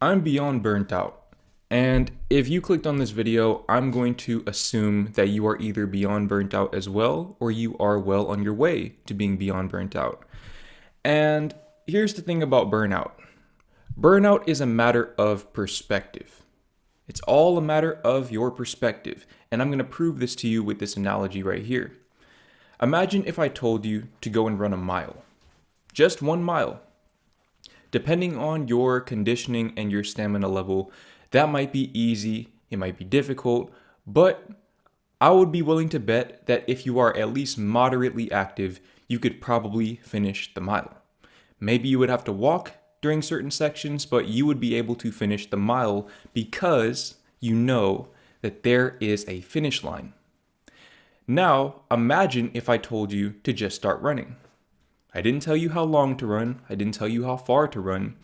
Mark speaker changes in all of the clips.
Speaker 1: I'm beyond burnt out. And if you clicked on this video, I'm going to assume that you are either beyond burnt out as well, or you are well on your way to being beyond burnt out. And here's the thing about burnout. Burnout is a matter of perspective. It's all a matter of your perspective. And I'm going to prove this to you with this analogy right here. Imagine if I told you to go and run a mile. Just 1 mile. Depending on your conditioning and your stamina level, that might be easy, it might be difficult, but I would be willing to bet that if you are at least moderately active, you could probably finish the mile. Maybe you would have to walk during certain sections, but you would be able to finish the mile because you know that there is a finish line. Now, imagine if I told you to just start running. I didn't tell you how long to run. I didn't tell you how far to run.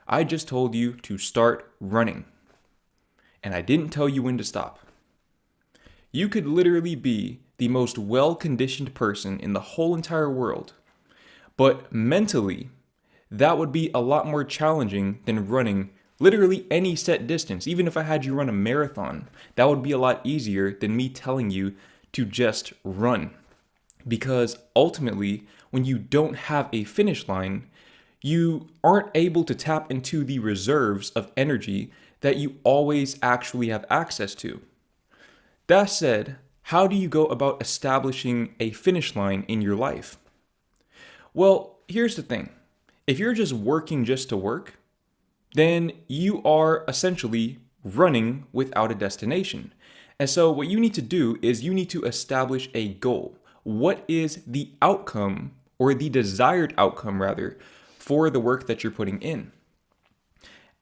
Speaker 1: I just told you to start running. And I didn't tell you when to stop. You could literally be the most well-conditioned person in the whole entire world. But mentally, that would be a lot more challenging than running literally any set distance. Even if I had you run a marathon, that would be a lot easier than me telling you to just run. Because ultimately, when you don't have a finish line, you aren't able to tap into the reserves of energy that you always actually have access to. That said, how do you go about establishing a finish line in your life? Well, here's the thing. If you're just working just to work, then you are essentially running without a destination. And so what you need to do is you need to establish a goal. What is the outcome, or the desired outcome rather, for the work that you're putting in?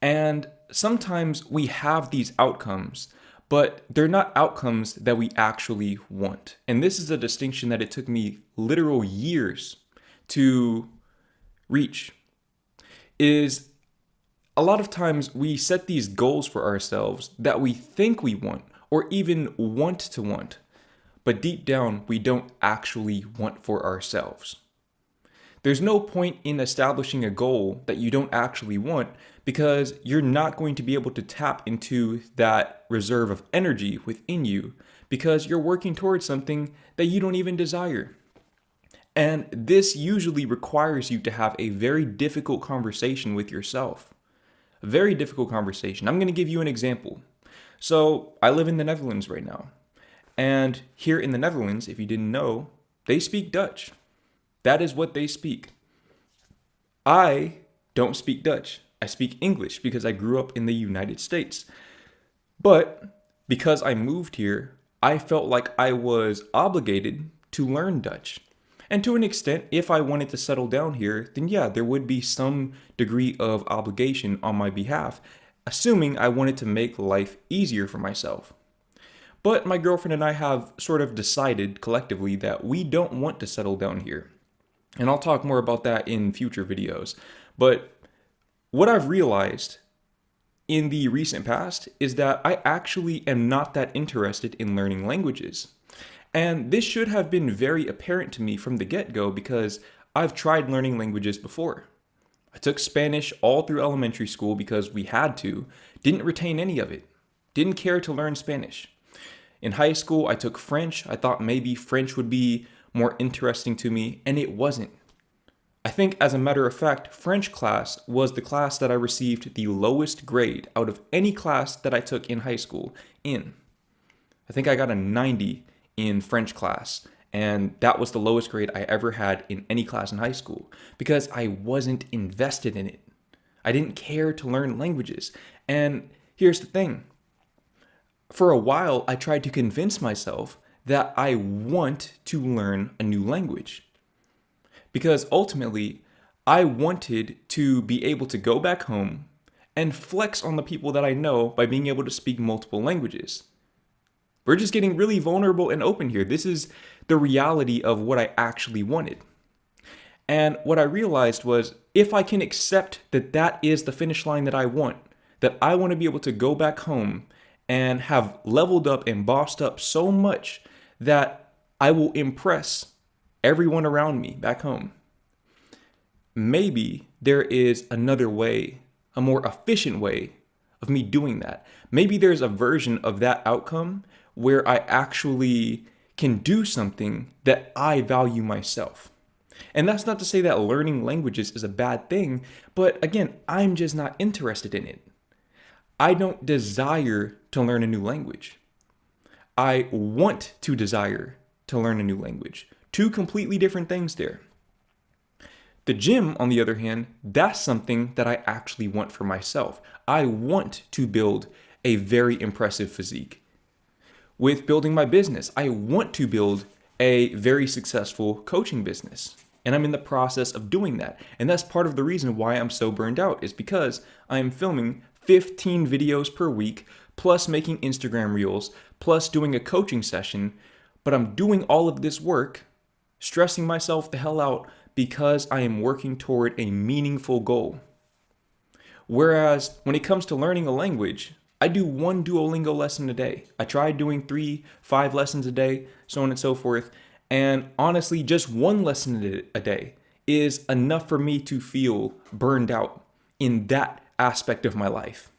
Speaker 1: And sometimes we have these outcomes, but they're not outcomes that we actually want. And this is a distinction that it took me literal years to reach. Is a lot of times we set these goals for ourselves that we think we want, or even want to want, but deep down we don't actually want for ourselves. There's no point in establishing a goal that you don't actually want because you're not going to be able to tap into that reserve of energy within you because you're working towards something that you don't even desire. And this usually requires you to have a very difficult conversation with yourself. A very difficult conversation. I'm going to give you an example. So I live in the Netherlands right now. And here in the Netherlands, if you didn't know, they speak Dutch. That is what they speak. I don't speak Dutch. I speak English because I grew up in the United States. But because I moved here, I felt like I was obligated to learn Dutch. And to an extent, if I wanted to settle down here, then yeah, there would be some degree of obligation on my behalf, assuming I wanted to make life easier for myself. But my girlfriend and I have sort of decided collectively that we don't want to settle down here. And I'll talk more about that in future videos. But what I've realized in the recent past is that I actually am not that interested in learning languages. And this should have been very apparent to me from the get-go because I've tried learning languages before. I took Spanish all through elementary school because we had to, didn't retain any of it, didn't care to learn Spanish. In high school, I took French. I thought maybe French would be more interesting to me, and it wasn't. I think, as a matter of fact, French class was the class that I received the lowest grade out of any class that I took in high school in. I think I got a 90 in French class, and that was the lowest grade I ever had in any class in high school because I wasn't invested in it. I didn't care to learn languages. And here's the thing. For a while, I tried to convince myself that I want to learn a new language. Because ultimately, I wanted to be able to go back home and flex on the people that I know by being able to speak multiple languages. We're just getting really vulnerable and open here. This is the reality of what I actually wanted. And what I realized was if I can accept that that is the finish line that I want to be able to go back home and have leveled up and bossed up so much that I will impress everyone around me back home. Maybe there is another way, a more efficient way of me doing that. Maybe there's a version of that outcome where I actually can do something that I value myself. And that's not to say that learning languages is a bad thing, but again, I'm just not interested in it. I don't desire to learn a new language. I want to desire to learn a new language. Two completely different things there. The gym, on the other hand, that's something that I actually want for myself. I want to build a very impressive physique. With building my business, I want to build a very successful coaching business. And I'm in the process of doing that. And that's part of the reason why I'm so burned out, is because I'm filming 15 videos per week, plus making Instagram reels, plus doing a coaching session. But I'm doing all of this work, stressing myself the hell out, because I am working toward a meaningful goal. Whereas when it comes to learning a language, I do one Duolingo lesson a day. I try doing 3-5 lessons a day, so on and so forth. And honestly, just one lesson a day is enough for me to feel burned out in that aspect of my life.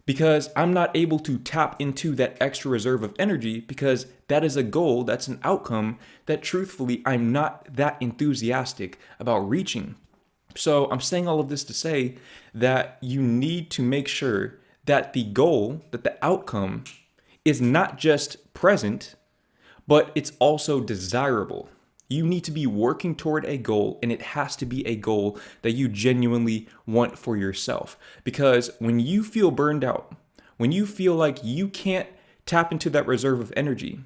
Speaker 1: Because I'm not able to tap into that extra reserve of energy, because that is a goal, that's an outcome that truthfully I'm not that enthusiastic about reaching. So I'm saying all of this to say that you need to make sure that the goal, that the outcome is not just present, but it's also desirable. You need to be working toward a goal, and it has to be a goal that you genuinely want for yourself. Because when you feel burned out, when you feel like you can't tap into that reserve of energy,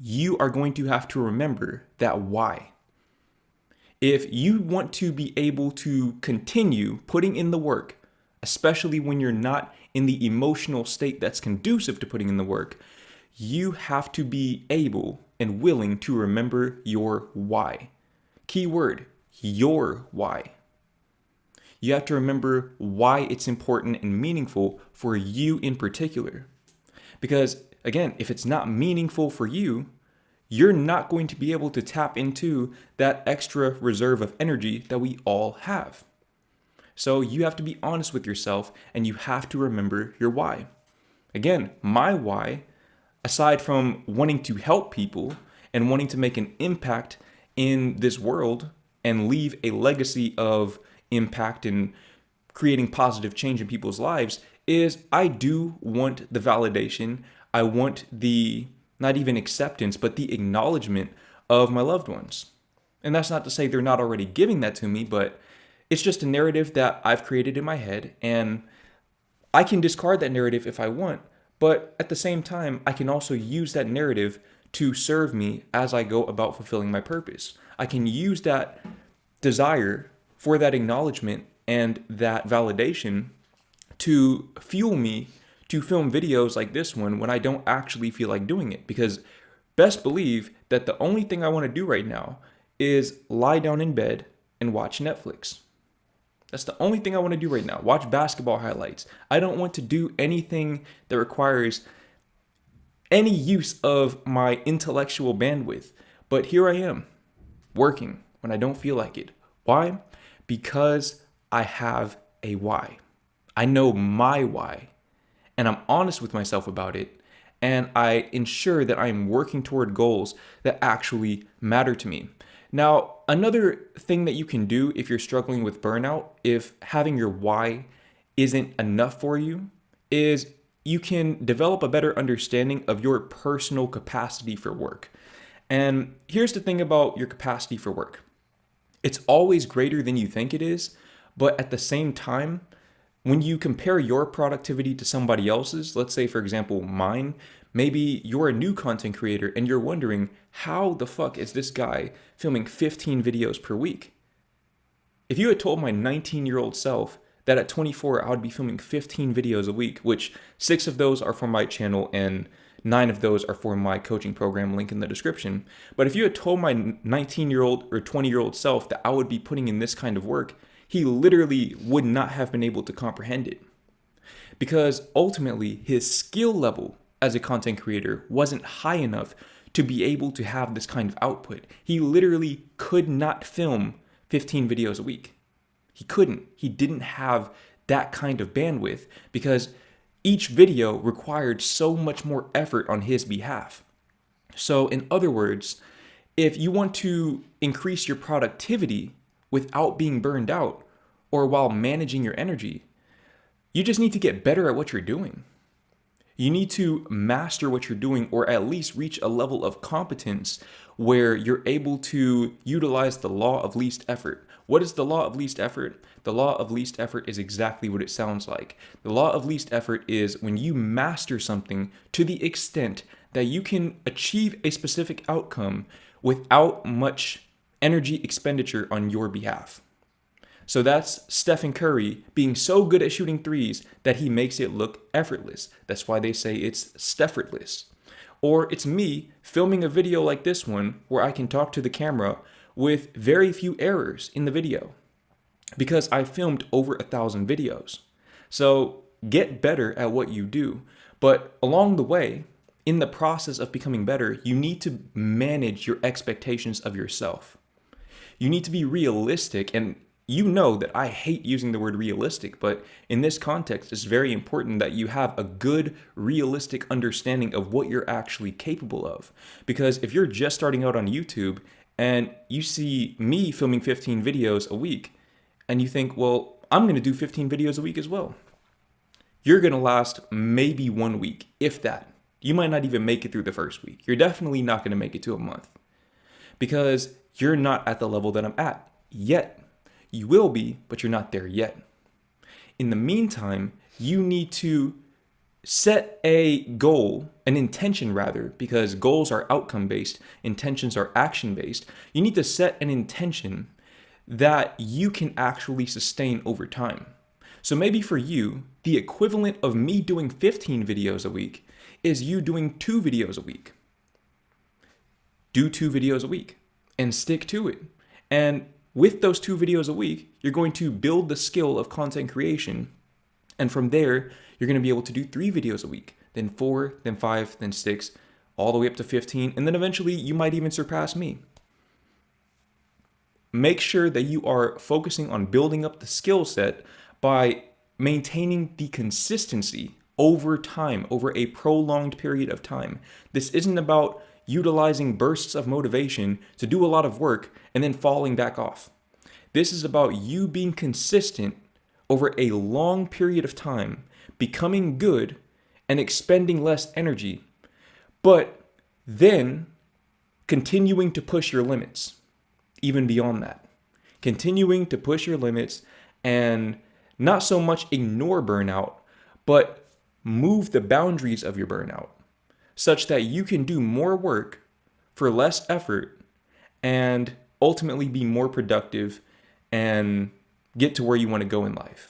Speaker 1: you are going to have to remember that why. If you want to be able to continue putting in the work, especially when you're not in the emotional state that's conducive to putting in the work, you have to be able and willing to remember your why. Keyword, your why. You have to remember why it's important and meaningful for you in particular. Because again, if it's not meaningful for you, you're not going to be able to tap into that extra reserve of energy that we all have. So you have to be honest with yourself, and you have to remember your why. Again, my why, aside from wanting to help people and wanting to make an impact in this world and leave a legacy of impact and creating positive change in people's lives, is I do want the validation. I want the, not even acceptance, but the acknowledgement of my loved ones. And that's not to say they're not already giving that to me, but it's just a narrative that I've created in my head, and I can discard that narrative if I want. But at the same time, I can also use that narrative to serve me as I go about fulfilling my purpose. I can use that desire for that acknowledgement and that validation to fuel me to film videos like this one when I don't actually feel like doing it. Because best believe that the only thing I want to do right now is lie down in bed and watch Netflix. That's the only thing I want to do right now. Watch basketball highlights. I don't want to do anything that requires any use of my intellectual bandwidth. But here I am, working when I don't feel like it. Why? Because I have a why. I know my why, and I'm honest with myself about it, and I ensure that I'm working toward goals that actually matter to me. Now, another thing that you can do if you're struggling with burnout, if having your why isn't enough for you, is you can develop a better understanding of your personal capacity for work. And here's the thing about your capacity for work. It's always greater than you think it is, but at the same time, when you compare your productivity to somebody else's, let's say, for example, mine, maybe you're a new content creator and you're wondering, how the fuck is this guy filming 15 videos per week? If you had told my 19-year-old self that at 24 I would be filming 15 videos a week, which 6 of those are for my channel and 9 of those are for my coaching program, link in the description. But if you had told my 19-year-old or 20-year-old self that I would be putting in this kind of work, he literally would not have been able to comprehend it. Because ultimately, his skill level as a content creator wasn't high enough to be able to have this kind of output. He literally could not film 15 videos a week. He couldn't. He didn't have that kind of bandwidth because each video required so much more effort on his behalf. So in other words, if you want to increase your productivity without being burned out or while managing your energy, you just need to get better at what you're doing. You need to master what you're doing or at least reach a level of competence where you're able to utilize the law of least effort. What is the law of least effort? The law of least effort is exactly what it sounds like. The law of least effort is when you master something to the extent that you can achieve a specific outcome without much energy expenditure on your behalf. So that's Stephen Curry being so good at shooting threes that he makes it look effortless. That's why they say it's Steffortless. Or it's me filming a video like this one where I can talk to the camera with very few errors in the video because I filmed over 1,000 videos. So get better at what you do. But along the way, in the process of becoming better, you need to manage your expectations of yourself. You need to be realistic, and you know that I hate using the word realistic, but in this context, it's very important that you have a good, realistic understanding of what you're actually capable of. Because if you're just starting out on YouTube and you see me filming 15 videos a week, and you think, well, I'm going to do 15 videos a week as well, you're going to last maybe 1 week, if that. You might not even make it through the first week. You're definitely not going to make it to a month because you're not at the level that I'm at yet. You will be, but you're not there yet. In the meantime, you need to set a goal, an intention rather, because goals are outcome-based, intentions are action-based. You need to set an intention that you can actually sustain over time. So maybe for you, the equivalent of me doing 15 videos a week is you doing 2 videos a week. Do 2 videos a week and stick to it. And with those 2 videos a week, you're going to build the skill of content creation. And from there, you're going to be able to do 3 videos a week, then 4, then 5, then 6, all the way up to 15. And then eventually you might even surpass me. Make sure that you are focusing on building up the skill set by maintaining the consistency over time, over a prolonged period of time. This isn't about utilizing bursts of motivation to do a lot of work and then falling back off. This is about you being consistent over a long period of time, becoming good and expending less energy, but then continuing to push your limits, even beyond that. Continuing to push your limits and not so much ignore burnout, but move the boundaries of your burnout such that you can do more work for less effort and ultimately be more productive and get to where you want to go in life.